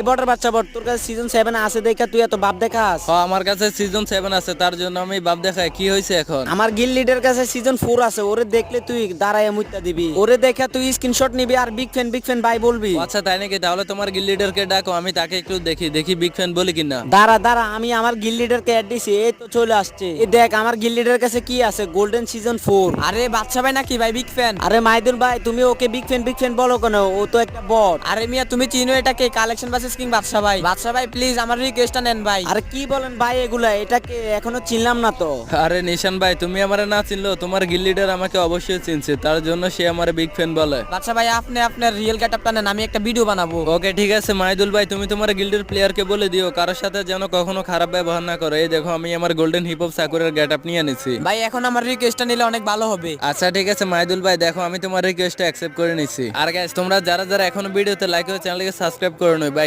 এবারের বাচ্চা বট তোর কাছে সিজন 7 আছে দেখা তুই এত ভাব দেখাস। আমার কাছে সিজন 7 আছে, তার জন্য আমি ভাব দেখাই। কি হয়েছে এখন? আমার গিল লিডার কাছে সিজন 4 আছে, ওরে দেখলে তুই দাঁড়ায় মুইতা দিবি, ওরে দেখা তুই স্ক্রিনশট নিবি আর বিগ ফ্যান ভাই বলবি। ও আচ্ছা, তাই নাকি? তাহলে তোমার গিল লিডারকে ডাকো, আমি তাকে একটু দেখি বিগ ফ্যান বলি কিনা। দাঁড়া আমি আমার গিল লিডারকে অ্যাড দিছি, এই তো চলে আসছে। এই দেখ আমার গিল লিডার কাছে কি আছে, গোল্ডেন সিজন 4। আরে বাদশা ভাই নাকি ভাই বিগ ফ্যান? আরে মাইদুল ভাই তুমি ওকে বিগ ফ্যান বলো কেন, ও তো একটা বট। আরে মিয়া তুমি চিনো এটাকে? কালেকশন ভার্সেস কিং বাদশা ভাই। বাদশা ভাই প্লিজ আমার রিকোয়েস্টটা নেন ভাই। আরে কি বলেন ভাই এগুলা, এটাকে এখনো চিনলাম না তো। আরে নিশান ভাই, তুমি আমারে না চিনলো, তোমার গিল লিডার আমাকে অবশ্যই চিনছে, তার জন্য সে আমার বিগ ফ্যান বলে। বাদশা ভাই আপনি আপনার রিয়েল গেটআপটা নেন, আমি একটা ভিডিও বানাবো। ওকে ঠিক আছে মাইদুল ভাই, তুমি তোমার গিল্ডের প্লেয়ারকে বলে দিও কারোর সাথে যেন কখনো খারাপ ব্যবহার না করে। এই দেখো আমি আমার গোল্ডেন হিপ হপ সাকুরের গেটআপ নিয়ে নিছি। ভাই এখন আমার রিকোয়েস্টটা নিলে অনেক ভালো হবে। আচ্ছা ঠিক আছে মাইদুল ভাই, দেখো আমি তোমার রিকোয়েস্টটা অ্যাকসেপ্ট করে নিছি। আর গাইস তোমরা যারা এখনো ভিডিওতে লাইক করে চ্যানেলকে সাবস্ক্রাইব করে নয় ভাই।